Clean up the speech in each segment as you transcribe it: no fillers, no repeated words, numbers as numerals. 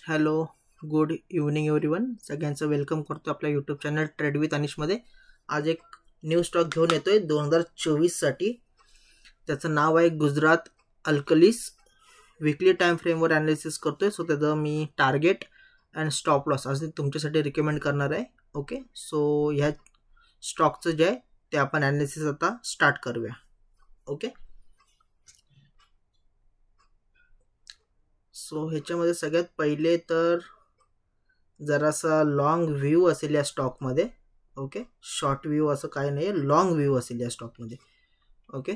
Hello, good evening everyone. सगळ्यांचं welcome करतो आपल्या यूट्यूब चॅनल ट्रेड विथ अनिशमध्ये. आज एक न्यू स्टॉक घेऊन येतोय 2024साठी. त्याचं नाव आहे गुजरात अल्कलीस. वीकली टाइम फ्रेमवर ॲनालिसिस करतोय. सो त्याचं मी टार्गेट अँड स्टॉप लॉस आज तुमच्यासाठी रिकमेंड करणार आहे. ओके, सो ह्या स्टॉकचं जे आहे ते आपण ॲनालिसिस आता स्टार्ट करूया. ओके, सो ह्याच्यामध्ये सगळ्यात पहिले तर जरासा लॉंग व्ह्यू असेल या स्टॉकमध्ये. ओके, शॉर्ट व्ह्यू असं काही नाही, लॉंग व्ह्यू असेल या स्टॉकमध्ये. ओके,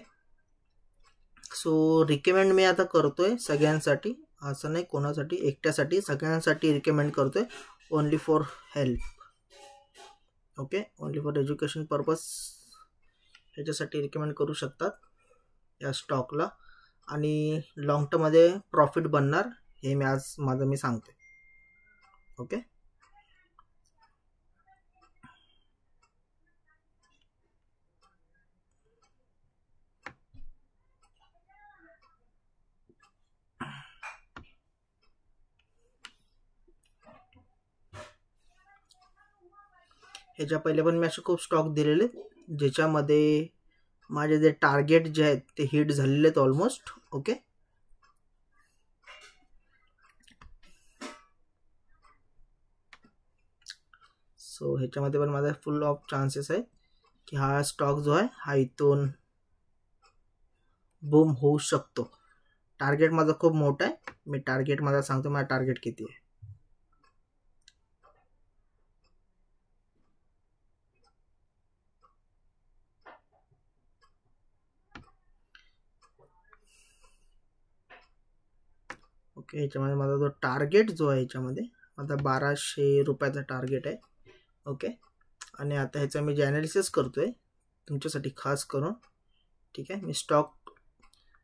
सो रिकमेंड मी आता करतोय सगळ्यांसाठी, असं नाही कोणासाठी एकट्यासाठी, सगळ्यांसाठी रिकमेंड करतोय. Only for help. Okay, only for education purpose ह्याच्यासाठी रिकमेंड करू शकतात या स्टॉकला. आणि लॉंग टर्ममध्ये प्रॉफिट बनणार हे मी सांगतोय. ओके, ह्याच्या पहिले पण मी असे खूप स्टॉक दिलेले ज्याच्यामध्ये माझे जे टार्गेट जे आहेत ते हिट झालेले आहेत ऑलमोस्ट. ओके, सो ह्याच्यामध्ये पण माझा फुल ऑफ चान्सेस आहे की हा स्टॉक जो आहे हा इथून बूम होऊ शकतो. टार्गेट माझा खूप मोठा आहे. मी टार्गेट माझा सांगतो, माझा टार्गेट किती आहे. ओके, ह्याच्यामध्ये माझा जो टार्गेट जो आहे ह्याच्यामध्ये माझा 1200 रुपयाचा टार्गेट आहे. ओके, आणि आता ह्याचा मी जे ॲनालिसिस करतोय तुमच्यासाठी खास करून, ठीक आहे. मी स्टॉक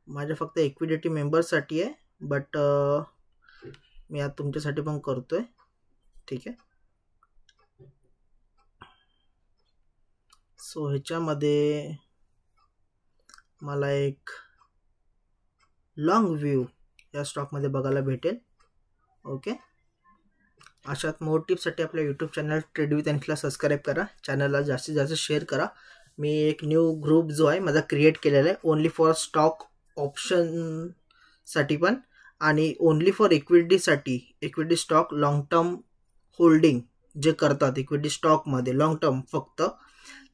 माझ्या फक्त इक्विडिटी मेंबर्ससाठी आहे, बट मी आता तुमच्यासाठी पण करतोय. ठीक आहे, सो ह्याच्यामध्ये मला एक लॉंग व्ह्यू या स्टॉकमध्ये बघायला भेटेल. ओके, अशात मोर टिप्ससाठी आपल्या यूट्यूब चॅनल ट्रेड विथ अनिशला सबस्क्राईब करा. चॅनलला जास्तीत जास्त शेअर करा. मी एक न्यू ग्रुप जो आहे माझा क्रिएट केलेला आहे ओनली फॉर स्टॉक ऑप्शनसाठी पण, आणि ओनली फॉर इक्विटीसाठी. Equity stock long term holding जे करतात इक्विटी स्टॉकमध्ये लॉंग टर्म फक्त,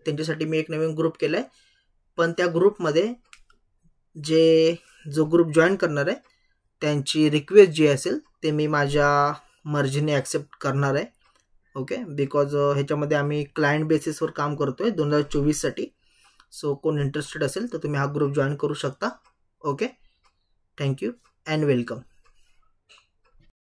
त्यांच्यासाठी मी एक नवीन ग्रुप केला आहे. पण त्या ग्रुपमध्ये जो ग्रुप जॉईन करणार आहे त्यांची रिक्वेस्ट जी असेल ते मी माझ्या मर्जीने ॲक्सेप्ट करणार आहे. ओके, बिकॉज ह्याच्यामध्ये आम्ही क्लायंट बेसिसवर काम करतोय 2024साठी. सो कोण इंटरेस्टेड असेल तर तुम्ही हा ग्रुप जॉईन करू शकता. Okay, thank you and welcome.